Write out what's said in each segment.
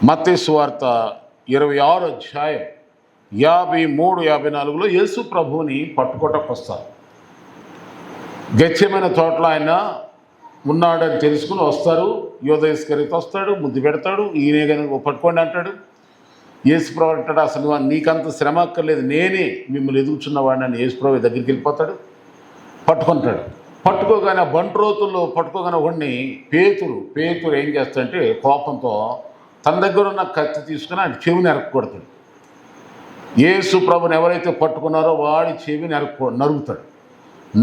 మత్తయి సువార్త 26వ అధ్యాయం 53-54లో యేసు ప్రభువుని పట్టుకోటకు వస్తారు. గెత్సేమనే తోటలో ఆయన ఉన్నాడని తెలుసుకుని వస్తారు. యూదా ఇస్కరియోతు వస్తాడు, ముద్దు పెడతాడు, ఈయనే కనుక పట్టుకోండి అంటాడు. యేసు ప్రభు అంటాడు, అసలు నీకంత శ్రమ అక్కర్లేదు, నేనే మిమ్మల్ని ఎదుగుచున్నవాడిని అని యేసు ప్రభు దగ్గరికి వెళ్ళిపోతాడు. పట్టుకుంటాడు. పట్టుకోగానే ఆ బంట్రోతుల్లో పట్టుకోగానే ఒకడిని పేతురు ఏం చేస్తాడంటే కోపంతో తన దగ్గర ఉన్న కత్తి తీసుకుని ఆయన చెవిని నరుక్కొడతాడు. యేసు ప్రభుని ఎవరైతే పట్టుకున్నారో వాడి చెవిని నరుగుతాడు.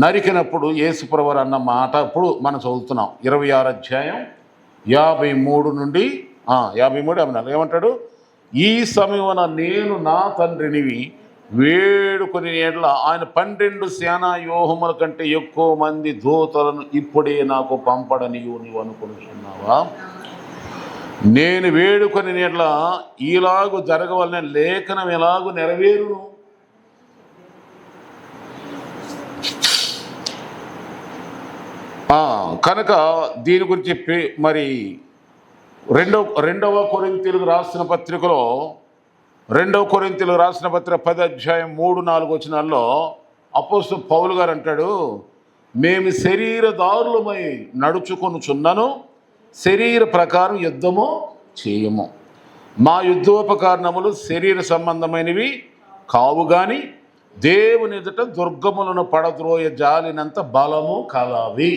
నరికినప్పుడు యేసు ప్రభు అన్న మాట ఇప్పుడు మనం చదువుతున్నాం. 26వ అధ్యాయం 53-54 ఏమంటాడు? ఈ సమయమున నేను నా తండ్రినివి వేడుకొని ఏడ్ల ఆయన 12 సేనా వ్యూహముల కంటే ఎక్కువ మంది దూతలను ఇప్పుడే నాకు పంపడనియు నీవు అనుకుంటున్నావా? నేను వేడుకొని నీట్ల ఈలాగు జరగవలన లేఖనం ఎలాగూ నెరవేరును. కనుక దీని గురించి చెప్పి మరి రెండవ కొరింథీయులకు రాసిన పత్రికలో 10వ అధ్యాయం 3-4 వచనాల్లో అపోస్తలుడు పౌలు గారు అంటాడు, మేము శరీరదారులమై నడుచుకొనుచున్నను శరీర ప్రకారం యుద్ధము చేయము. మా యుద్ధోపకరణములు శరీర సంబంధమైనవి కావు గాని దేవుని ఎదుట దుర్గములను పడద్రోయ జాలినంత బలము కలవి.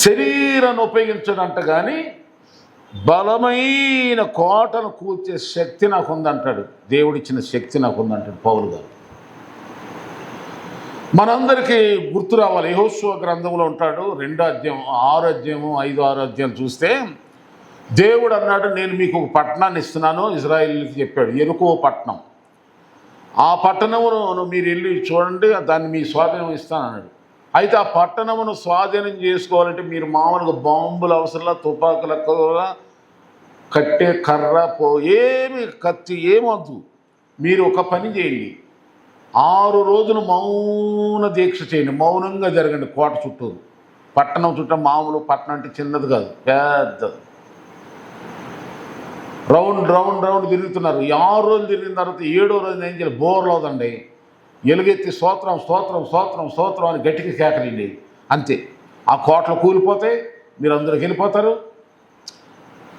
శరీరాన్ని ఉపయోగించడంట కానీ బలమైన కోటను కూల్చే శక్తి నాకు ఉందంటాడు. దేవుడిచ్చిన శక్తి నాకు ఉందంటాడు పౌలు గారు. మనందరికీ గుర్తు రావాలి. యెహోషువ గ్రంథంలో ఉంటాడు 2వ అధ్యాయం 6వ అధ్యాయము 5-6 అధ్యాయం చూస్తే దేవుడు అన్నాడు, నేను మీకు ఒక పట్టణాన్ని ఇస్తున్నాను. ఇజ్రాయిల్కి చెప్పాడు, ఎరుకో పట్టణం. ఆ పట్టణమును మీరు వెళ్ళి చూడండి, దాన్ని మీ స్వాధీనం ఇస్తానన్నాడు. అయితే ఆ పట్టణమును స్వాధీనం చేసుకోవాలంటే మీరు మామూలుగా బాంబులు అవసరంలా, తుపాకుల కట్టే కర్ర ఏమి కత్తి ఏమొద్దు. మీరు ఒక పని చేయండి, 6 రోజులు మౌన దీక్ష చేయండి, మౌనంగా జరగండి. కోట చుట్టూ, పట్టణం చుట్టూ. మామూలు పట్టణం అంటే చిన్నది కాదు, పెద్దది. రౌండ్ తిరుగుతున్నారు. 6 రోజులు తిరిగిన తర్వాత 7వ రోజున ఏం చేయాలి? బోర్లు అవుదండి, ఎలుగెత్తి స్తోత్రం అని గట్టిగా కేకలండి. అంతే, ఆ కోటలు కూలిపోతాయి, మీరు అందరికి వెళ్ళిపోతారు.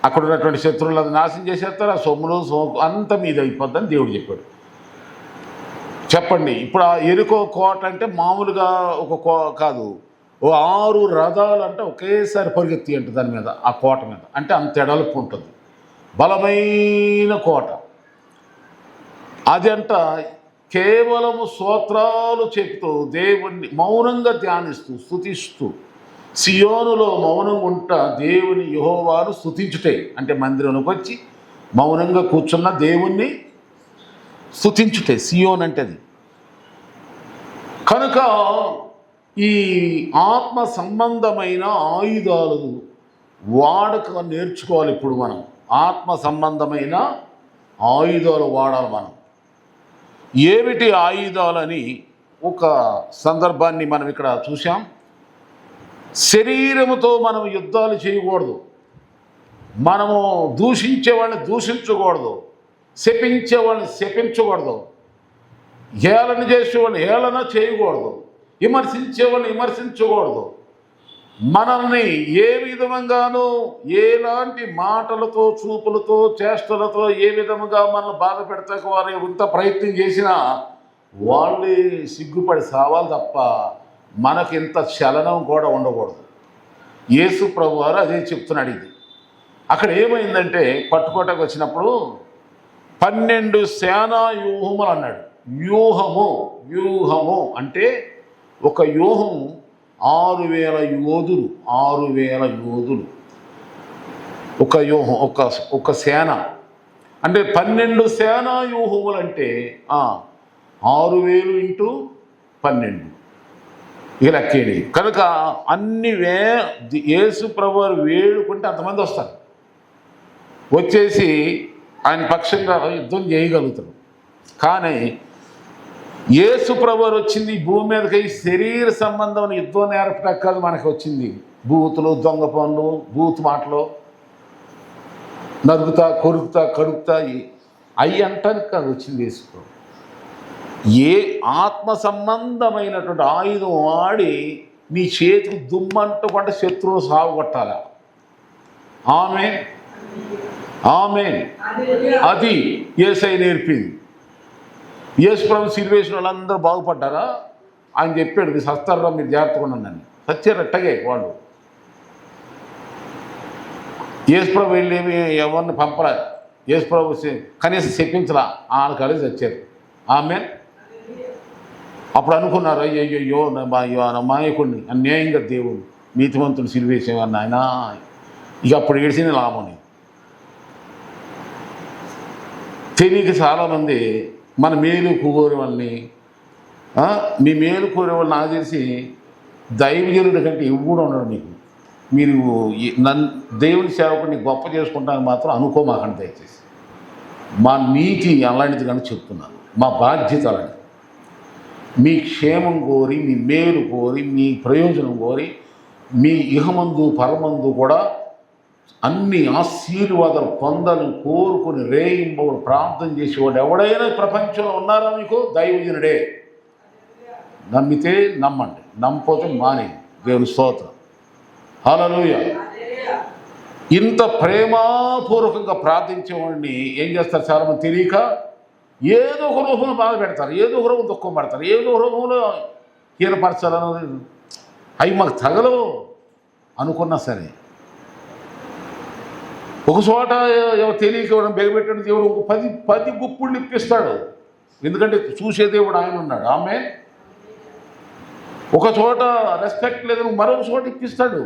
అక్కడ ఉన్నటువంటి శత్రువులు అది నాశనం చేసేస్తారు. ఆ సొమ్ములు అంత మీద అయిపోద్దని దేవుడు చెప్పాడు. చెప్పండి, ఇప్పుడు ఆ ఎరుకో కోట అంటే మామూలుగా కాదు, 6 రథాలు అంటే ఒకేసారి పరిగెత్తి అంటే దాని మీద, ఆ కోట మీద. అంటే అంత ఎడల్పు ఉంటుంది, బలమైన కోట. అది అంట కేవలము స్తోత్రాలు చెప్తూ దేవుణ్ణి మౌనంగా ధ్యానిస్తూ స్తుతిస్తూ, సియోనులో మౌనంగా ఉంటా దేవుని యెహోవాను స్తుతించుటే. అంటే మందిరంలోకి వచ్చి మౌనంగా కూర్చున్న దేవుణ్ణి స్తుతించుటే సియోన్ అంటే అది. కనుక ఈ ఆత్మ సంబంధమైన ఆయుధాలు వాడక నేర్చుకోవాలి. ఇప్పుడు మనం ఆత్మ సంబంధమైన ఆయుధాలు వాడాలి. మనం ఏమిటి ఆయుధాలని ఒక సందర్భాన్ని మనం ఇక్కడ చూసాం. శరీరముతో మనం యుద్ధాలు చేయకూడదు, మనము దూషించే వాళ్ళని దూషించకూడదు, శపించే వాళ్ళని శపించకూడదు, హేళన చేసేవాళ్ళని హేళన చేయకూడదు, విమర్శించే వాళ్ళని విమర్శించకూడదు. మనల్ని ఏ విధంగానూ ఎలాంటి మాటలతో, చూపులతో, చేష్టలతో ఏ విధముగా మనల్ని బాధ పెడతాక వారు ఎంత ప్రయత్నం చేసినా వాళ్ళే సిగ్గుపడి సావాలి తప్ప మనకి ఇంత చలనం కూడా ఉండకూడదు. యేసు ప్రభు వారు అదే చెప్తున్నాడు. ఇది అక్కడ ఏమైందంటే పట్టుకోటకు వచ్చినప్పుడు 12 సేనా వ్యూహములు అన్నాడు. వ్యూహము అంటే ఒక వ్యూహం 6,000 యోధులు. 6,000 యోధులు ఒక వ్యూహం, ఒక సేన. అంటే 12 సేనా వ్యూహములు అంటే 6,000 × 12 ఇక లెక్కేది. కనుక అన్ని యేసు ప్రభు వేడుకుంటే అంతమంది వస్తారు, వచ్చేసి ఆయన పక్షంగా యుద్ధం చేయగలుగుతారు. కానీ యేసు ప్రభు వచ్చింది భూమి మీదకి శరీర సంబంధమైన యుద్ధం నేర్పటం కాదు. మనకి వచ్చింది బూతులు, దొంగ పనులు, బూత్ మాటలు, నరుకుతా, కొరుకుతా, కడుపుతా అవి అంటానికి కాదు వచ్చింది యేసు. ఏ ఆత్మ సంబంధమైనటువంటి ఆయుధం వాడి నీ చేతికి దుమ్మంటుకుంటే శత్రువు సాగుకొట్టాల. ఆమేన్, ఆమేన్. అది యేసయ్య నేర్పింది. యేసు ప్రభు సిలువేసిన వాళ్ళందరూ బాగుపడ్డారా? ఆయన చెప్పాడు, మీరు సస్తారా, మీరు జాగ్రత్తగా ఉండండి. సత్యరట్టగే వాళ్ళు. యేసు ప్రభు వెళ్ళేమి ఎవరిని పంపరా, యేసు ప్రభు కనీసం చెప్పించలా, ఆయన కలిసి వచ్చారు. ఆమేన్. అప్పుడు అనుకున్నారు, అయ్యయ్యో నాయకుడిని అన్యాయంగా దేవుడు నీతివంతుడు సిలువేసేవాడిని ఆయన. ఇక అప్పుడు ఏడిసిన లాభం. తెలియక చాలామంది మన మేలు కోరే వాళ్ళని, మీ మేలు కోరే వాళ్ళు నాకు తెలిసి దైవజనుడి కంటే ఎవడు ఉండడు మీకు. మీరు దేవుని సేవకుడిని గొప్ప చేసుకుంటానికి మాత్రం అనుకోమాకండి దయచేసి. మా నీతి అలాంటిది కానీ చెప్తున్నాను, మా బాధ్యత అలాంటిది. మీ క్షేమం కోరి, మీ మేలు కోరి, మీ ప్రయోజనం కోరి, మీ ఇహమందు పరమందు కూడా అన్ని ఆశీర్వాదాలు పొందాలని కోరుకుని రేయింబవులు ప్రార్థన చేసేవాడు ఎవడైనా ప్రపంచంలో ఉన్నారా మీకు? దైవజనుడే. నమ్మితే నమ్మండి, నమ్మపోతే మానే. దేవుని స్తోత్రం. హల్లెలూయా. ఇంత ప్రేమపూర్వకంగా ప్రార్థించేవాడిని ఏం చేస్తారు చాలామంది తెలియక ఏదో ఒక రూపంలో బాధ పెడతారు, ఏదో ఒక రూపంలో దుఃఖం పడతారు, ఏదో ఒక రూపంలో హీనపరచాలని. అవి మాకు తగలవు అనుకున్నా సరే ఒక చోట తెలియక బెగబెట్టిన దేవుడు ఒక 10 గుప్పుళ్ళు ఇప్పిస్తాడు. ఎందుకంటే చూసే దేవుడు ఆయన ఉన్నాడు. ఆమె ఒక చోట రెస్పెక్ట్ లేదని మరొక చోట ఇప్పిస్తాడు.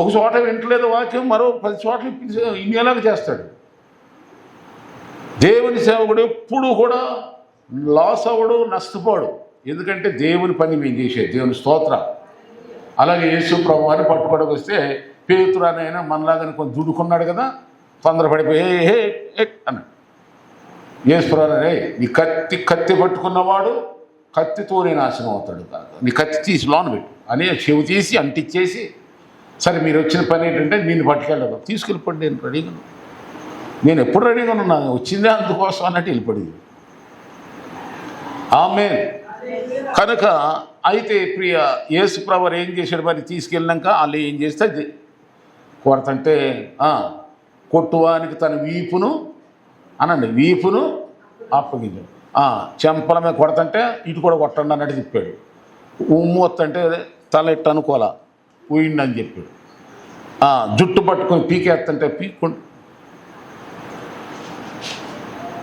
ఒక చోట వింటలేదు వాక్యం, మరో 10 చోట్ల ఇప్పించి ఇన్నేలాగా చేస్తాడు. దేవుని సేవకుడు ఎప్పుడు కూడా లాస్ అవ్వడు, నష్టపోడు. ఎందుకంటే దేవుని పని మేము చేసేది. దేవుని స్తోత్రం. అలాగే యేసు ప్రభు అని పట్టుకోవడానికి వస్తే పేతురు అనైనా మనలాగానే కొంచెం దుడుకున్నాడు కదా, తొందరపడిపోయి హే అన్నాడు. యేసు ప్రభు రే, నీ కత్తి పట్టుకున్నవాడు కత్తితోనే నాశనం అవుతాడు కాదు, నీ కత్తి తీసి లోన పెట్టు అని చెవి తీసి అంటిచ్చేసి, సరే మీరు వచ్చిన పని ఏంటంటే నిన్ను పట్టుకెళ్ళదు, తీసుకెళ్ళిపోండి, నేను రెడీగా, నేను ఎప్పుడు రెడీగా ఉన్నాను, వచ్చిందే అందుకోసం అన్నట్టు వెళ్ళిపడింది. ఆమేన్. కనుక అయితే ప్రియ యేసు ప్రభువు ఏం చేశాడు మరి? తీసుకెళ్ళినాక వాళ్ళు ఏం చేస్తే కొడతంటే కొట్టువానికి తన వీపును అనండి, వీపును అప్పగించాడు. చెంపల మీద కొడతంటే ఇటు కూడా కొట్టండి అన్నట్టు చెప్పాడు. ఉమ్ము వస్తుంటే తల ఎట్టు అనుకోవాలా, ఊయండి అని చెప్పాడు. జుట్టు పట్టుకొని పీకేస్తుంటే పీక్కుంటు.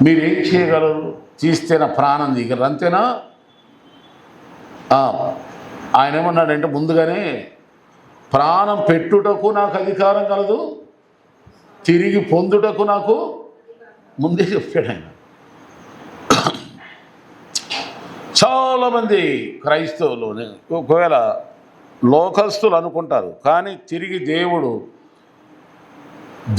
మీరేం చేయగలరు? తీస్తే నా ప్రాణం దిగలరు, అంతేనా? ఆయన ఏమన్నాడంటే ముందుగానే ప్రాణం పెట్టుటకు నాకు అధికారం కలదు, తిరిగి పొందుటకు నాకు ముందే చెప్పాడు ఆయన. చాలామంది క్రైస్తవులు ఒకవేళ లోకస్తులు అనుకుంటారు, కానీ తిరిగి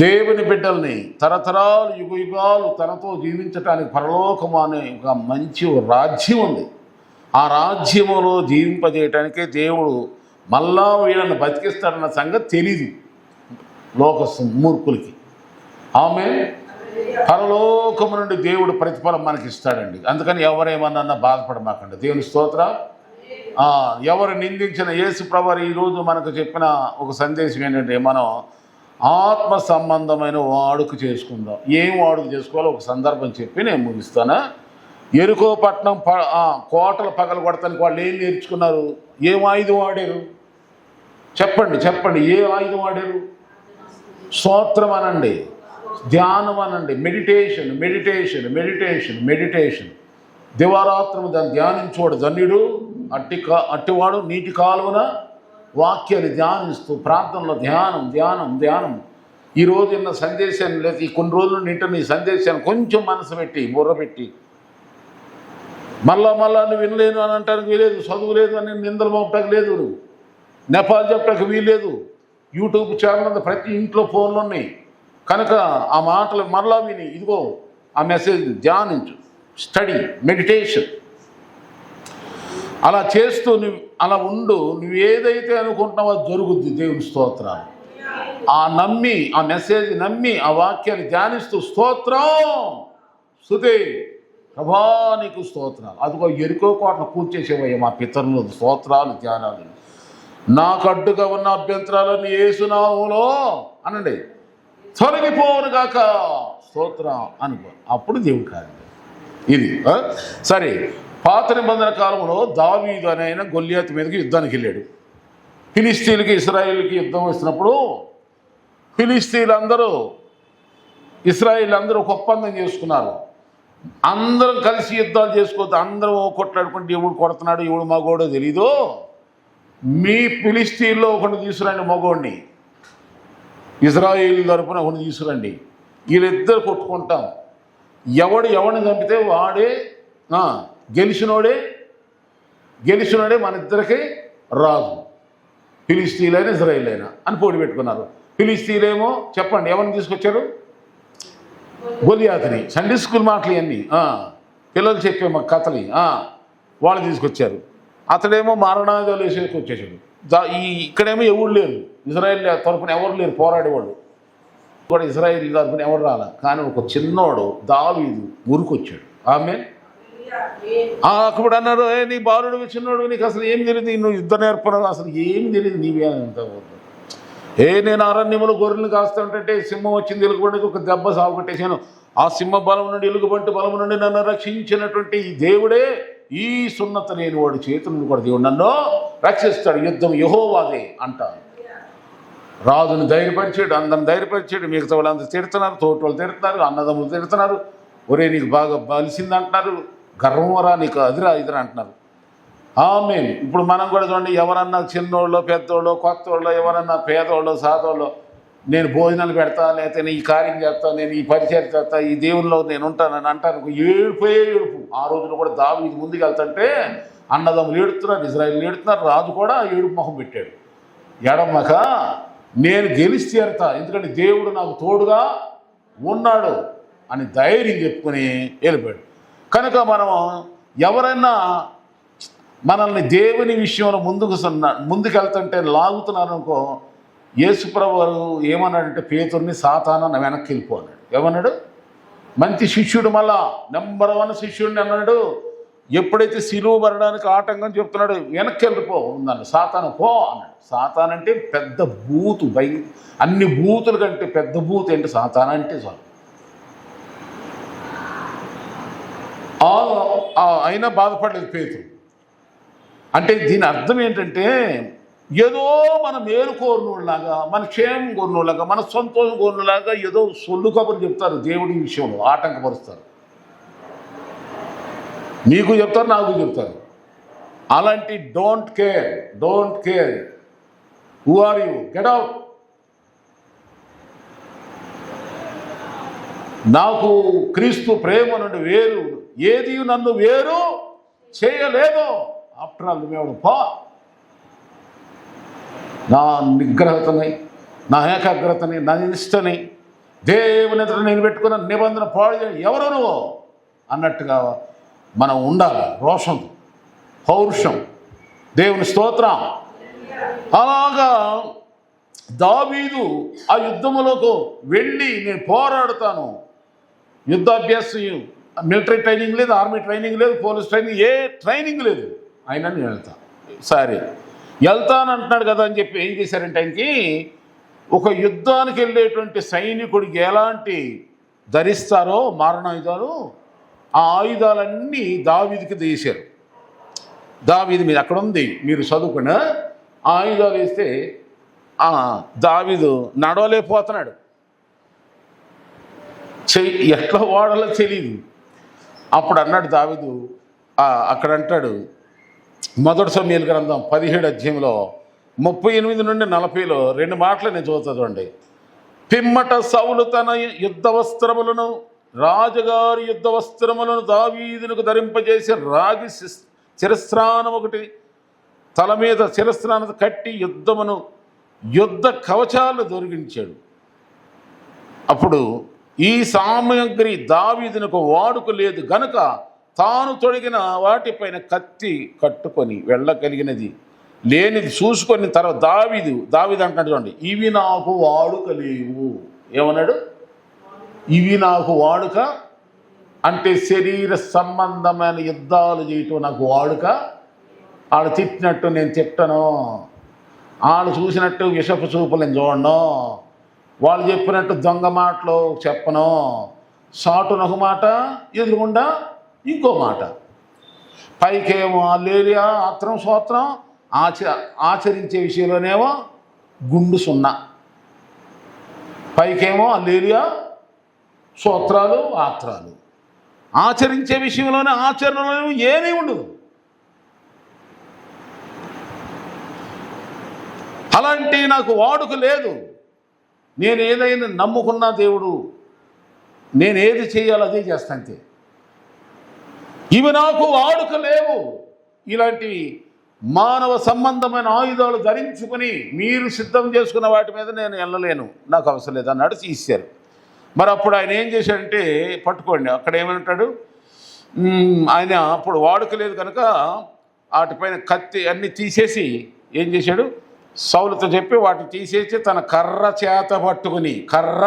దేవుని బిడ్డల్ని తరతరాలు యుగాలు తనతో జీవించటానికి పరలోకము అనే ఒక మంచి రాజ్యం ఉంది. ఆ రాజ్యములో జీవింపజేయటానికే దేవుడు మళ్ళా వీళ్ళని బతికిస్తాడన్న సంగతి తెలీదు లోకస్తు మూర్ఖులకి. ఆమె పరలోకము నుండి దేవుడు ప్రతిఫలం మనకి ఇస్తాడండి. అందుకని ఎవరేమన్నా బాధపడమాకండి. దేవుని స్తోత్రం. ఎవరు నిందించిన యేసు ప్రభువు ఈరోజు మనకు చెప్పిన ఒక సందేశం ఏంటంటే, మనం ఆత్మ సంబంధమైన వాడుక చేసుకుందాం. ఏం వాడుక చేసుకోవాలో ఒక సందర్భం చెప్పి నేను ముగిస్తాను. ఎరుకో పట్టణం కోటలు పగలు కొడతానికి వాళ్ళు ఏం నేర్చుకున్నారు? ఏం ఆయుధం వాడారు? చెప్పండి. ఏ ఆయుధం వాడారు? స్తోత్రం అనండి, ధ్యానం అనండి, మెడిటేషన్. దివారాత్రము దాన్ని ధ్యానించువాడు ధన్యుడు, అట్టివాడు నీటి కాలువన వాక్యాన్ని ధ్యానిస్తూ ప్రార్థనలో ధ్యానం. ఈరోజు విన్న సందేశాన్ని లేదా ఈ కొన్ని రోజులు నింటున్న ఈ సందేశాన్ని కొంచెం మనసు పెట్టి బుర్ర పెట్టి మళ్ళా నువ్వు వినలేను అని అంటానికి వీలేదు, చదువు లేదు అని నిందలు మోపటానికి లేదు, నువ్వు నెపాలు చెప్పడానికి వీల్లేదు. యూట్యూబ్ ఛానల్ అంతా ప్రతి ఇంట్లో ఫోన్లు ఉన్నాయి. కనుక ఆ మాటలు మరలా విని ఇదిగో ఆ మెసేజ్ ధ్యానించు, స్టడీ, మెడిటేషన్. అలా చేస్తూ నువ్వు అలా ఉండు. నువ్వు ఏదైతే అనుకుంటున్నావో జరుగుద్ది. దేవుని స్తోత్రాలు. నమ్మి ఆ మెసేజ్ నమ్మి ఆ వాక్యాన్ని ధ్యానిస్తూ స్తోత్రం స్తుతి ప్రభా నీకు స్తోత్రాలు. అదిగో ఎరుకో కోటను కూర్చేసేవయ్యా మా పితరులు స్తోత్రాలు ధ్యానాలు. నాకు అడ్డుగా ఉన్న అభ్యంతరాలన్నీ యేసునామములో అనండి తొలగిపోవును గాక స్తోత్రం అనుకో. అప్పుడు దేవుడు కాదు ఇది. సరే, పాత నిబంధన కాలంలో దావీదు అనే ఆయన గొల్లియాతు మీదకి యుద్ధానికి వెళ్ళాడు. ఫిలిస్తీన్లకి ఇశ్రాయేల్కి యుద్ధం వచ్చినప్పుడు ఫిలిస్తీన్లందరూ ఇశ్రాయేల్ ఒక ఒప్పందం చేసుకున్నారు. అందరం కలిసి యుద్ధాలు చేసుకోవద్దు, అందరం కొట్లాడుకుంటే ఎవడు కొడుతున్నాడు ఎవడు మగోడో తెలీదు, మీ ఫిలిస్తీన్లో ఒకటి తీసుకురండి మగోడిని, ఇజ్రాయేల్ తరపున ఒకటి తీసుకురండి, వీళ్ళిద్దరు కొట్టుకుంటాం, ఎవడిని చంపితే వాడే గెలిచినోడే మన ఇద్దరికి రాజు, ఫిలిస్తీన్లైనా ఇజ్రాయేల్ అయినా అని పోటీ పెట్టుకున్నారు. ఫిలిస్తీన్లేమో చెప్పండి ఎవరిని తీసుకొచ్చారు? గొలియాతుని. సండే స్కూల్ మాటలు ఇవన్నీ పిల్లలు చెప్పే మా కథలు వాళ్ళు తీసుకొచ్చారు. అతడేమో మారణాయుధాలు వేసేసి వచ్చేసాడు. ఇక్కడేమో ఎవరు లేరు, ఇజ్రాయేల్ తరపున ఎవరు లేరు పోరాడేవాళ్ళు కూడా, ఇజ్రాయేల్ తరపున ఎవరు రాల. కానీ ఒక చిన్నోడు దావీదు ఊరికొచ్చాడు. ఆమె అప్పుడు అన్నారు, నీ బాలుడు చిన్నోడు, నీకు అసలు ఏం తెలియదు, నువ్వు యుద్ధ నేర్పడం అసలు ఏం తెలియదు నీవే అంత. నేను అరణ్యములు గొర్రెలు కాస్తుంటే సింహం వచ్చింది ఎలుగుబంటికి ఒక దెబ్బ సాగు కొట్టేశాను, ఆ సింహ బలం నుండి ఎలుగుబంటి బలం నుండి నన్ను రక్షించినటువంటి ఈ దేవుడే, ఈ సున్నత లేని వాడి చేతులను కూడా దేవుడు నన్ను రక్షిస్తాడు, యుద్ధం యెహోవాదే అంటారు. రాజుని ధైర్యపరిచాడు, అందరిని ధైర్యపరిచాడు. మిగతా వాళ్ళందరూ తిడుతున్నారు, తోటి వాళ్ళు తిడుతున్నారు, అన్నదమ్ములు తిడుతున్నారు, ఒరే నీకు బాగా బలిసింది అంటున్నారు, గర్వమరా నీకు అదిరా ఇదిరా అంటున్నారు. ఆమేన్. ఇప్పుడు మనం కూడా చూడండి, ఎవరన్నా చిన్నోళ్ళు పెద్దోళ్ళు కొత్తోళ్ళు ఎవరన్నా పేదోళ్ళు సాదోళ్ళు నేను భోజనాలు పెడతా, లేకపోతే నేను ఈ కార్యం చేస్తా, నేను ఈ పరిచయం చేస్తా, ఈ దేవుల్లో నేను ఉంటానని అంటాను. ఏడుపు. ఆ రోజున కూడా దావీదు ముందుకు వెళ్తుంటే అన్నదమ్ములు ఏడుతున్నారు, ఇజ్రాయేల్ ఏడుతున్నారు, రాజు కూడా ఏడుపు మొహం పెట్టాడు. ఎడమ్మక నేను గెలిచి తీరుతా, ఎందుకంటే దేవుడు నాకు తోడుగా ఉన్నాడు అని ధైర్యం చెప్పుకొని వెళ్ళిపోయాడు. కనుక మనం ఎవరైనా మనల్ని దేవుని విషయంలో ముందుకు వెళ్తుంటే లాగుతున్నారనుకో, యేసుప్రభు ఏమన్నాడంటే పేతుర్ని సాతాను వెనక్కి వెళ్ళిపో అన్నాడు. ఏమన్నాడు? మంచి శిష్యుడు, మళ్ళా నెంబర్ 1 శిష్యుడిని అన్నాడు. ఎప్పుడైతే సిలువ పడడానికి ఆటంకం చెప్తున్నాడు, వెనక్కి వెళ్ళిపో ఉందన్నాడు. సాతాను పో అన్నాడు. సాతాన్ అంటే పెద్ద బూతు, అన్ని బూతుల కంటే పెద్ద బూతు ఏంటి సాతాన్ అంటే చాలు. అయినా బాధపడలేదు పేతురు. అంటే దీని అర్థం ఏంటంటే, ఏదో మన మేలు కోరినోళ్ళలాగా, మన క్షేమం కోరినోళ్ళలాగా, మన సంతోషం కోరినలాగా ఏదో సొల్లు కబురు చెప్తారు, దేవుడి విషయంలో ఆటంకపరుస్తారు. నీకు చెప్తారు, నాకు చెప్తారు. అలాంటి don't care who are you, get out. నాకు క్రీస్తు ప్రేమ నుండి వేరు ఏది నన్ను వేరు చేయలేదు. ఆఫ్టర్ ఆల్ నువ్వేవాడు పో. నా నిగ్రహతని, నా ఏకాగ్రతని, నా నిష్టని, దేవుని ఎదుట నేను పెట్టుకున్న నిబంధన పాడు ఎవరు నువ్వు అన్నట్టుగా మనం ఉండాలి. రోషం, పౌరుషం, దేవుని స్తోత్రం. అలాగా దావీదు ఆ యుద్ధములకు వెళ్ళి నేను పోరాడుతాను, యుద్ధాభ్యాసం, మిలిటరీ ట్రైనింగ్ లేదు, ఆర్మీ ట్రైనింగ్ లేదు, పోలీస్ ట్రైనింగ్, ఏ ట్రైనింగ్ లేదు, అయినా నేను వెళ్తాను. సరే వెళ్తానంటున్నాడు కదా అని చెప్పి ఏం చేశారంటే, ఆయనకి ఒక యుద్ధానికి వెళ్ళేటువంటి సైనికుడికి ఎలాంటి ధరిస్తారో మారణాయుధాలు, ఆ ఆయుధాలన్నీ దావీదుకి తీశారు. దావీదు మీద అక్కడ ఉంది, మీరు చదువుకున్న ఆయుధాలు వేస్తే దావీదు నడవలేకపోతున్నాడు, ఎట్లా వాడాలో తెలియదు. అప్పుడు అన్నాడు దావీదు, అక్కడ అంటాడు, మొదటి సమూయేలు గ్రంథం 17 అధ్యాయంలో 38 నుండి 40లో 2 మాటలు నేను చూడండి. పిమ్మట సౌలు తన యుద్ధ వస్త్రములను, రాజుగారి యుద్ధ వస్త్రములను దావీదునకు ధరింపజేసి రాగి శిరస్త్రానం ఒకటి తల మీద శిరస్త్రానం కట్టి యుద్ధ కవచాలు దొరికించాడు. అప్పుడు ఈ సామగ్రి దావీదునకు వాడుక లేదు గనుక తాను తొడిగిన వాటిపైన కత్తి కట్టుకొని వెళ్ళగలిగినది లేనిది చూసుకొని తర్వాత దావీదు అంటాడు చూడండి, ఇవి నాకు వాడుక లేవు. ఏమన్నాడు? ఇవి నాకు వాడుక అంటే శరీర సంబంధమైన యుద్ధాలు చేయటం నాకు వాడుక. వాళ్ళు తిట్టినట్టు నేను తిట్టను, వాళ్ళు చూసినట్టు విషపు చూపులు నేను చూడను, వాళ్ళు చెప్పినట్టు దొంగ మాటలు చెప్పను, సాటునొక మాట ఎదురుగుండా ఇంకో మాట, పైకేమో హల్లెలూయా ఆత్రం స్తోత్రం, ఆచరించే విషయంలోనేమో గుండు సున్నా. పైకేమో హల్లెలూయా స్తోత్రాలు ఆత్రాలు, ఆచరించే విషయంలోనే ఆచరణలోనే ఏమీ ఉండదు. అలాంటి నాకు వాడుక లేదు. నేను ఏదైనా నమ్ముకున్న దేవుడు, నేను ఏది చేయాలో అదే చేస్తాను అంతే. ఇవి నాకు వాడుక లేవు. ఇలాంటి మానవ సంబంధమైన ఆయుధాలు ధరించుకుని మీరు సిద్ధం చేసుకున్న వాటి మీద నేను వెళ్ళలేను, నాకు అవసరం లేదు అన్నాడు. తీశారు. మరి అప్పుడు ఆయన ఏం చేశాడంటే, పట్టుకోండి అక్కడ ఏమంటాడు, ఆయన అప్పుడు వాడుక లేదు కనుక వాటిపైన కత్తి అన్నీ తీసేసి ఏం చేశాడు, సౌలుతో చెప్పి వాటిని తీసేసి తన కర్ర చేత పట్టుకుని, కర్ర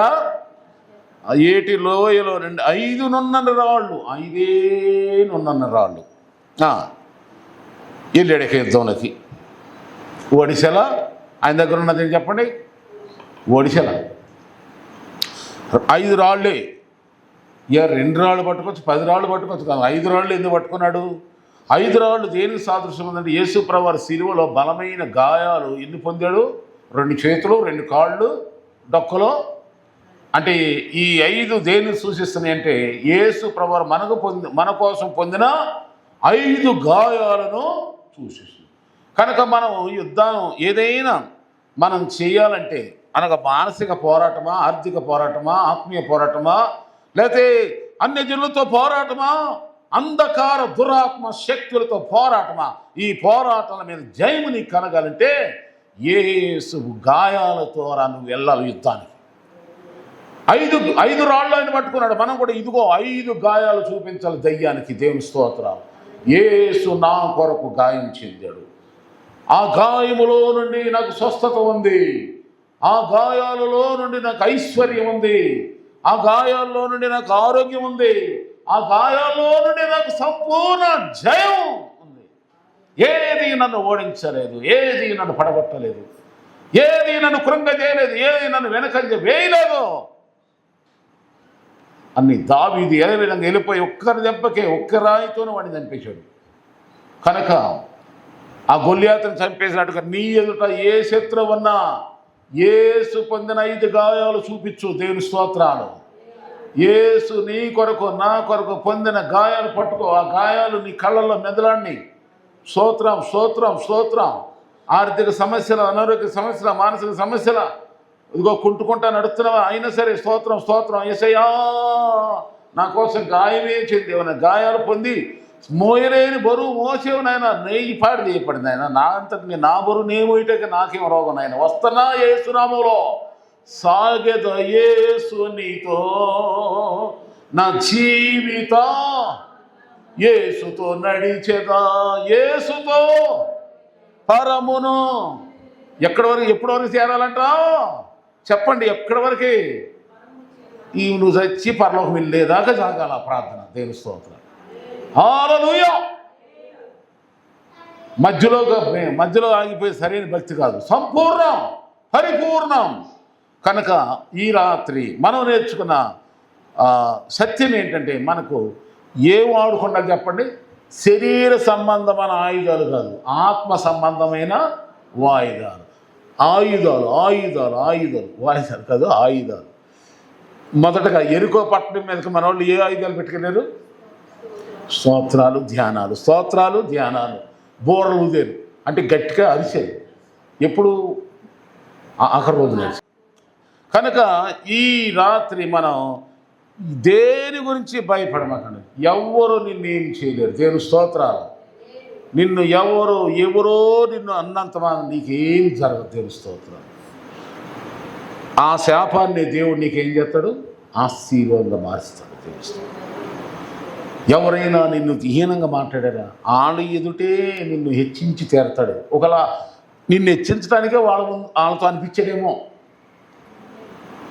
ఏటి లోయలో 5 నున్నర రాళ్ళు, 5 నున్నర రాళ్ళు వెళ్ళాడు యుద్ధంలోకి. ఒడిశల ఆయన దగ్గర ఉన్నది చెప్పండి, ఒడిశల 5 రాళ్ళే. ఇక 2 రాళ్ళు పట్టుకోవచ్చు, 10 రాళ్ళు పట్టుకోవచ్చు, కానీ 5 రాళ్ళు ఎందుకు పట్టుకున్నాడు? 5 రాళ్ళు దేనికి సాదృశ్యం ఉందంటే, యేసు ప్రభువారి శిలువలో బలమైన గాయాలు ఎన్ని పొందాడు? 2 చేతులు, 2 కాళ్ళు, డొక్కలో. అంటే ఈ 5 దేన్ని సూచిస్తున్నాయి అంటే, యేసు ప్రభువారు మన కోసం పొందిన 5 గాయాలను సూచిస్తుంది. కనుక మనం యుద్ధం ఏదైనా మనం చేయాలంటే, అనగా మానసిక పోరాటమా, ఆర్థిక పోరాటమా, ఆత్మీయ పోరాటమా, లేకపోతే అన్యజనులతో పోరాటమా, అంధకార దురాత్మ శక్తులతో పోరాటమా, ఈ పోరాటాల మీద జయము నీకు కలగాలంటే యేసు గాయాల ద్వారా నువ్వు వెళ్ళాలి యుద్ధానికి. 5 రాళ్ళు ఆయన పట్టుకున్నాడు. మనం కూడా ఇదిగో 5 గాయాలు చూపించాలి దయ్యానికి. దేవుని స్తోత్రం. యేసు నా కొరకు గాయం చెందాడు, ఆ గాయములో నుండి నాకు స్వస్థత ఉంది, ఆ గాయాలలో నుండి నాకు ఐశ్వర్యం ఉంది, ఆ గాయాల్లో నుండి నాకు ఆరోగ్యం ఉంది, ఆ గాయాల్లో నుండి నాకు సంపూర్ణ జయం ఉంది. ఏది నన్ను ఓడించలేదు, ఏది నన్ను పడగొట్టలేదు, ఏది నన్ను కృంగజేయలేదు, ఏది నన్ను వెనకంజ వేయలేదు. అన్ని దావీదు ఏ విధంగా వెళ్ళిపోయి ఒక్కరి దెబ్బకే, ఒక్క రాయితోనే వాడిని చంపేశాడు. కనుక ఆ గొల్యాతును చంపేసినట్టుగా నీ ఎదుట ఏ శత్రువున్నా యేసు పొందిన 5 గాయాలు చూపించు. దేవుని స్తోత్రాలు. యేసు నీ కొరకు నా కొరకు పొందిన గాయాలు పట్టుకో. ఆ గాయాలు నీ కళ్ళల్లో మెదలాన్ని. స్తోత్రం స్తోత్రం స్తోత్రం. ఆర్థిక సమస్యల, అనారోగ్య సమస్యల, మానసిక సమస్యల, ఇదిగో కుంటుకుంటా నడుస్తున్నావా, అయినా సరే స్తోత్రం స్తోత్రం. యేసయ్యా నా కోసం గాయమే చెందేవన్న గాయాలు పొంది మోయలేని బరువు మోసేవు నాయన, నెయ్యి పాడి చేయబడింది ఆయన. నా అంతటి నా బరువు నే మోయటకి నాకేం రోగం నాయన. వస్తున్నా యేసునామములో, సాగెద యేసు నీతో, నా జీవిత యేసుతో నడిచెదా, యేసుతో పరమును. ఎక్కడి వరకు, ఎప్పటి వరకు చేరాలంటావు చెప్పండి? ఎక్కడి వరకు? ఈ నువ్వు చచ్చి పరలోకం వెళ్ళేదాకా సాగాల ప్రార్థన. దేవుని స్తోత్రం. హల్లెలూయా. మధ్యలో ఆగిపోయి సరైన భక్తి కాదు, సంపూర్ణం పరిపూర్ణం. కనుక ఈ రాత్రి మనం నేర్చుకున్న సత్యం ఏంటంటే, మనకు ఏం వాడకుండా చెప్పండి, శరీర సంబంధమైన ఆయుధాలు కాదు, ఆత్మ సంబంధమైన ఆయుధాలు కాదు, ఆయుధాలు. మొదటగా ఎరుకో పట్టణం మీదకి మన వాళ్ళు ఏ ఆయుధాలు పెట్టుకెళ్ళారు? స్తోత్రాలు ధ్యానాలు, స్తోత్రాలు ధ్యానాలు. బోరలు ఊదేరు అంటే గట్టిగా అరిసేది. ఎప్పుడు? ఆఖరి రోజు నడిచి. కనుక ఈ రాత్రి మనం దేని గురించి భయపడమాకండి. ఎవ్వరు నిన్నేం చేయలేరు. దేవుని స్తోత్రాలు. నిన్ను ఎవరో నిన్ను అన్నంత నీకేం జరగదు. దేవుని స్తోత్రాలు. ఆ శాపాన్ని దేవుడు నీకేం చేస్తాడు? ఆశీర్వాదంగా మారుస్తాడు. దేవుని స్తోత్రం. ఎవరైనా నిన్ను హీనంగా మాట్లాడారా, వాళ్ళ ఎదుటే నిన్ను హెచ్చించి తీరతాడు. ఒకలా నిన్ను హెచ్చించడానికే వాళ్ళతో అనిపించేదేమో.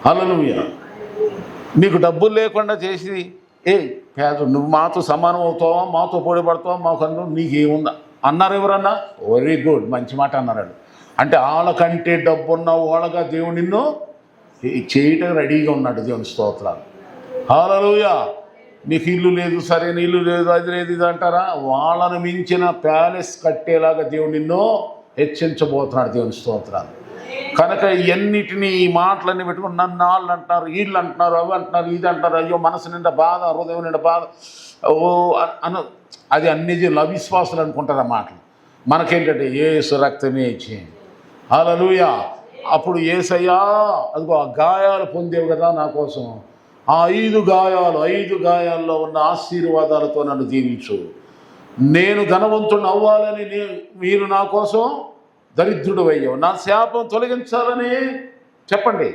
హల్లెలూయా. నీకు డబ్బులు లేకుండా చేసి పేద నువ్వు మాతో సమానం అవుతావా, మాతో పోటీ పడతావా, మాకు నీకేముందా అన్నారు ఎవరన్నా? వెరీ గుడ్, మంచి మాట అన్నారు. అంటే వాళ్ళకంటే డబ్బున్న వాళ్ళగా దేవుడు నిన్ను చేయటం రెడీగా ఉన్నాడు. దేవుని స్తోత్రాలు. హల్లెలూయా. నీకు ఇల్లు లేదు, సరైన ఇల్లు లేదు, అది లేదు, ఇది అంటారా? వాళ్ళను మించిన ప్యాలెస్ కట్టేలాగా దేవుడు నిన్ను హెచ్చించబోతున్నాడు. దేవుని స్తోత్రాలు. కనుక ఇవన్నిటినీ ఈ మాటలన్నీ పెట్టుకుని నన్ను వాళ్ళు అంటున్నారు, వీళ్ళు అంటున్నారు, అవి అంటున్నారు, ఇది అంటారు, అయ్యో మనసు నిండా బాధ, హృదయం నిండా బాధ అది అన్ని అవిశ్వాసులు అనుకుంటారు ఆ మాటలు. మనకేంటంటే యేసు రక్తమే ఇచ్చేయండి. హల్లెలూయా. అప్పుడు యేసయ్యా అదిగో ఆ గాయాలు పొందేవు కదా నా కోసం, ఆ 5 గాయాల్లో ఉన్న ఆశీర్వాదాలతో నన్ను దీవించు. నేను ధనవంతుడు అవ్వాలని మీరు నా కోసం దరిద్రుడు అయ్యావు. నా శాపం తొలగించాలని చెప్పండి,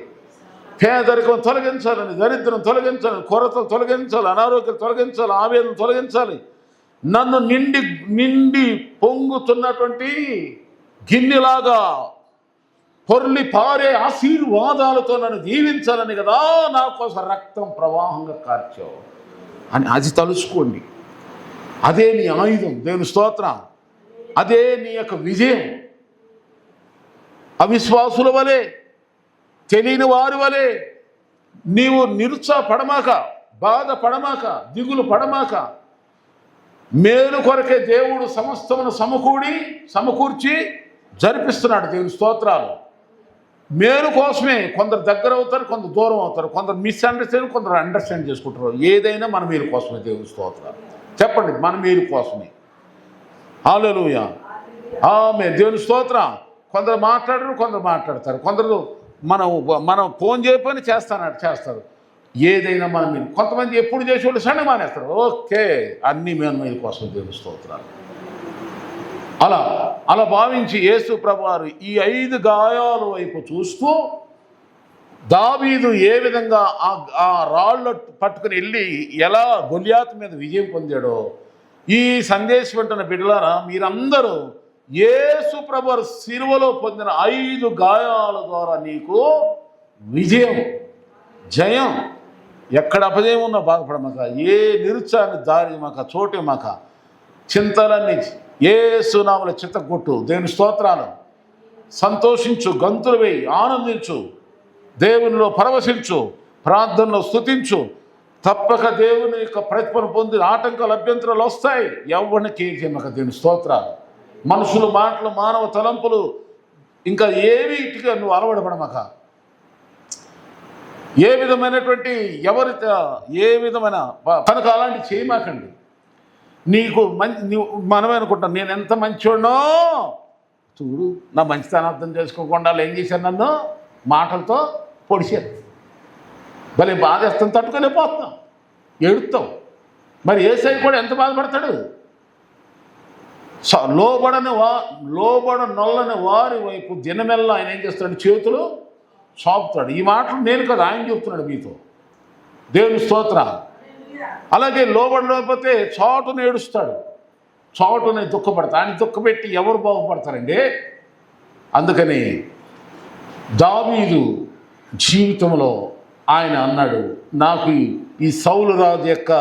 పేదరికం తొలగించాలని, దరిద్రం తొలగించాలని, కొరతలు తొలగించాలి, అనారోగ్యం తొలగించాలి, ఆవేదన తొలగించాలి. నన్ను నిండి పొంగుతున్నటువంటి గిన్నెలాగా పొర్లి పారే ఆశీర్వాదాలతో నన్ను దీవించాలని కదా నా కోసం రక్తం ప్రవాహంగా కార్చావు అని అది తలుచుకోండి. అదే నీ ఆయుధం. దేవుని స్తోత్రం. అదే నీ యొక్క విజయం. అవిశ్వాసుల వలె, తెలియని వారి వలె నీవు నిరుత్సాహపడమాక, బాధపడమాక, దిగులు పడమాక. మేలు కొరకే దేవుడు సమస్తమును సమకూర్చి జరిపిస్తున్నాడు. దేవుని స్తోత్రాలు. మేలు కోసమే కొందరు దగ్గర అవుతారు, కొందరు దూరం అవుతారు, కొందరు మిస్అండర్స్టాండ్, కొందరు అండర్స్టాండ్ చేసుకుంటారు. ఏదైనా మన మేలు కోసమే. దేవుని స్తోత్రాలు. చెప్పండి, మన మేలు కోసమే. హల్లెలూయా. ఆమేన్. దేవుని స్తోత్రం. కొందరు మాట్లాడరు, కొందరు మాట్లాడతారు, కొందరు మనం ఫోన్ చేయకపోయినా చేస్తారు. ఏదైనా మనం మీరు కొంతమంది ఎప్పుడు చేసేవాళ్ళు సడన్ మానేస్తారు. ఓకే, అన్నీ మేము మీద కోసం. దేవుని స్తోత్రాలు. అలా భావించి యేసు ప్రభువారు ఈ 5 గాయాల వైపు చూస్తూ దావీదు ఏ విధంగా ఆ రాళ్ళు పట్టుకుని వెళ్ళి ఎలా గొలియాతు మీద విజయం పొందాడో, ఈ సందేశం వింటున్న బిడ్డలారా మీరందరూ యేసు ప్రభువారు శిలువలో పొందిన 5 గాయాల ద్వారా నీకు విజయం, జయం. ఎక్కడ అపజయం ఉన్నా బాధపడమాక, ఏ నిరుత్సాహాన్ని దారి మాక, చోటే మాక, చింతలన్నీ యేసు నామములో చిత్తగొట్టు. దేవుని స్తోత్రాలు. సంతోషించు, గంతులు వేయి, ఆనందించు, దేవునిలో పరవశించు, ప్రార్థనలో స్తుతించు. తప్పక దేవుని యొక్క ప్రతిఫలం పొంది ఆటంకాలు అభ్యంతరాలు వస్తాయి. ఎవరిని కేజీమక. దేవుని స్తోత్రాలు. మనుషుల మాటలు, మానవ తలంపులు ఇంకా ఏవిటిగా నువ్వు అలవడపడమాక. ఏ విధమైనటువంటి ఏ విధమైన కనుక అలాంటి చేయమాకండి. నీకు మనమే అనుకుంటాను, నేను ఎంత మంచివాడినో చూడు, నా మంచితనం అర్థం చేసుకోకుండా ఏం చేశాను, నన్ను మాటలతో పొడిచారు. భలే బాధేస్తాం, తట్టుకోలేకపోతున్నాం, ఏడుస్తాం. మరి యేసయ్య కూడా ఎంత బాధపడతాడు? లోబడనొల్లని వారి వైపు దినమెల్లా ఆయన ఏం చేస్తాడు? చేతులు చాపుతాడు. ఈ మాటలు నేను కదా, ఆయన చెప్తున్నాడు మీతో. దేవుని స్తోత్రం. అలాగే లోబడలేకపోతే చాటును ఏడుస్తాడు, చాటుని దుఃఖపడతాడు. ఆయన దుఃఖపెట్టి ఎవరు బాగుపడతారండి? అందుకని దావీదు జీవితంలో ఆయన అన్నాడు, నాకు ఈ సౌలు రాజు యొక్క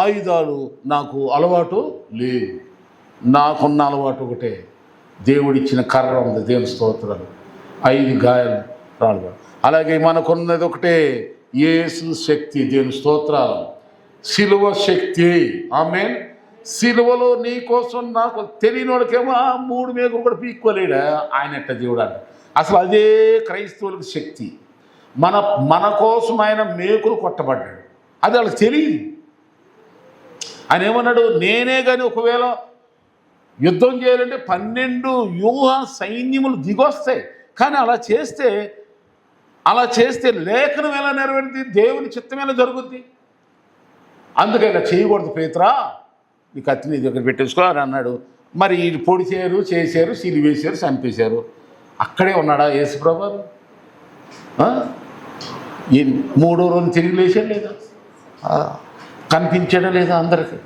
ఆయుధాలు నాకు అలవాటు లేవు, నాకున్న అలవాటు ఒకటే, దేవుడిచ్చిన కర్ర ఉంది. దేవుని స్తోత్రాలు. 5 గాయాలు రాళ్ళు. అలాగే మనకున్నది ఒకటే, యేసు శక్తి. దేవుని స్తోత్రాలు. సిలువ శక్తి. ఆమేన్. సిలువలో నీ కోసం నాకు తెలియని వాడికేమో 3 మేకులు కూడా పీక్కోలేడా ఆయన ఎట్ట దేవుడు అంట. అసలు అదే క్రైస్తవులకు శక్తి. మన కోసం ఆయన మేకులు కొట్టబడ్డాడు. అది వాళ్ళకి తెలియదు. ఆయన ఏమన్నాడు? నేనే కానీ ఒకవేళ యుద్ధం చేయాలంటే 12 వ్యూహ సైన్యములు దిగొస్తాయి, కానీ అలా చేస్తే లేఖనం ఎలా నెరవేరుతుంది? దేవుని చిత్తం ఎలా జరుగుద్ది? అందుకే ఇలా చేయకూడదు పేతురా, నీ కత్తి నీ దగ్గర పెట్టేసుకో అని అన్నాడు. మరి వీళ్ళు పొడిచారు, చేశారు, సిలివేశారు, చంపేశారు. అక్కడే ఉన్నాడా యేసుప్రభువు? 3వ రోజు తిరిగి లేచాడు లేదా? కనిపించాడా లేదా అందరికీ?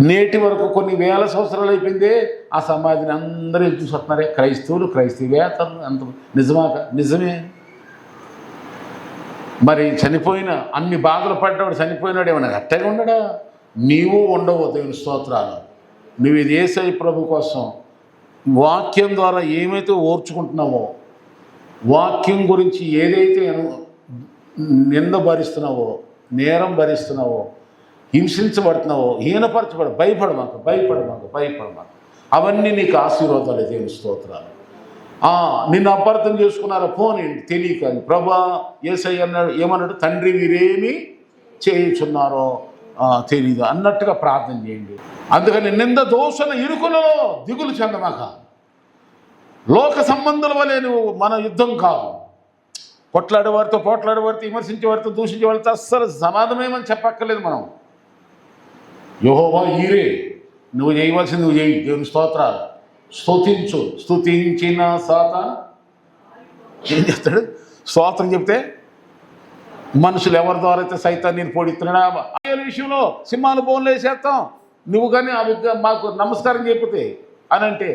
నేటి వరకు కొన్ని వేల సంవత్సరాలు అయిపోయిందే ఆ సమాధిని అందరూ చూసి వస్తున్నారే, క్రైస్తవులు క్రైస్తవేతలు. అంత నిజమే. మరి చనిపోయిన అన్ని బాధలు పడ్డవాడు చనిపోయినాడు ఏమన్నా అట్టగా ఉండడా? నీవు ఉండవు. దేవుని స్తోత్రాలు. నువ్వు ఇది యేసయ్య ప్రభు కోసం వాక్యం ద్వారా ఏమైతే ఓర్చుకుంటున్నావో, వాక్యం గురించి ఏదైతే నింద భరిస్తున్నావో, నేరం భరిస్తున్నావో, హింసించబడుతున్నావో, భయపడమాకు. అవన్నీ నీకు ఆశీర్వాదాలు. దేవుని స్తోత్రాలు. నిన్ను అపార్థం చేసుకున్నారా? పోనీ తెలియక ప్రభా యేసయ్య అన్నాడు, ఏమన్నాడు? తండ్రి వీరేమి చేయుచున్నారో తెలీదు అన్నట్టుగా ప్రార్థన చేయండి. అందుకని నింద దోషణ ఇరుకులలో దిగులు చెందమాక. లోక సంబంధుల వలె నువ్వు, మన యుద్ధం కాదు. పోట్లాడేవారితో విమర్శించేవారితో దూషించేవారితో అస్సలు సమాధమేమని చెప్పక్కర్లేదు. మనం యెహోవా ఈరే, నువ్వు చేయవలసింది నువ్వు చేయి. దేవుని స్తోత్రాలు. స్తుతించిన సాతాను ఏం చేస్తాడు? స్తోత్రం చెప్తే మనుషులు ఎవరి ద్వారా అయితే సైతాన్ని నేను పొడిస్తున్నాడా విషయంలో సింహాలు బోన్లు వేసేస్తాం. నువ్వు కానీ అవి మాకు నమస్కారం చెప్పితే అని అంటే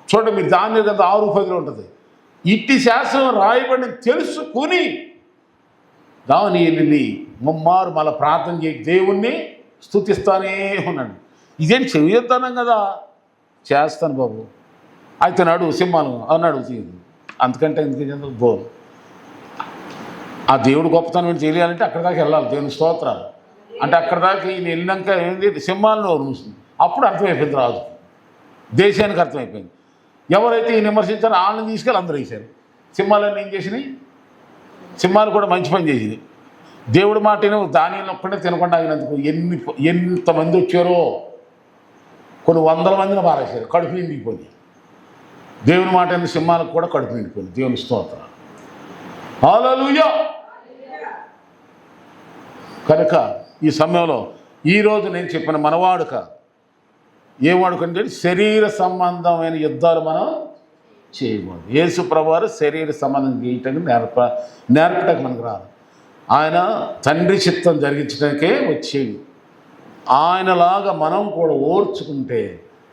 చూడండి, మీరు దాని కదా 6 ఉంటుంది. ఇట్టి శాసనం రాయబడిన తెలుసుకుని దాని వెళ్ళి ముమ్మారు మళ్ళీ ప్రార్థన చేసి దేవుణ్ణి స్తుతిస్తానే ఉన్నాడు. ఇదేం చెయ్యొద్దానం కదా. చేస్తాను బాబు అయితే నాడు సింహాలు అన్నాడు. అంతకంటే ఎందుకు బోన్ ఆ దేవుడు గొప్పతనం ఏంటి తెలియాలంటే అక్కడి దాకా వెళ్ళాలి. దేవుని స్తోత్రాలు. అంటే అక్కడి దాకా ఈయన వెళ్ళినాక ఏంటి? సింహాలను నోరు మూసింది. అప్పుడు అర్థమైపోయింది రాజు, దేశానికి అర్థమైపోయింది. ఎవరైతే ఈ విమర్శించారో వాళ్ళని తీసుకెళ్ళి అందరూ వేశారు. సింహాలన్నీ ఏం చేసినాయి? సింహాలు కూడా మంచి పని చేసింది. దేవుడి మాటను దానిలో ఒక్కడే తినకుండా ఆగినందుకు ఎంతమంది వచ్చారో, కొన్ని 100 మందిని పారేశారు. కడుపు నిండిపోయింది. దేవుని మాట సింహాలకు కూడా కడుపు నిండిపోయింది. దేవుని స్తోత్రం. హల్లెలూయా. కనుక ఈ సమయంలో ఈరోజు నేను చెప్పిన మనవాడుక ఏం వాడుకంటే శరీర సంబంధమైన యుద్ధాలు మనం చేయకూడదు. యేసు ప్రభువారు శరీర సంబంధం చేయటానికి నేర్పడానికి మనకు రాదు. ఆయన తండ్రి చిత్తం జరిగించడానికే వచ్చేది. ఆయనలాగా మనం కూడా ఓర్చుకుంటే,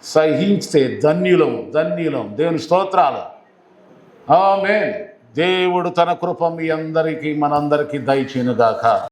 సహించితే ధన్యులం. దేవుని స్తోత్రాలు. ఆమేన్. దేవుడు తన కృప మీ అందరికీ మనందరికీ దయచేయునుగాక.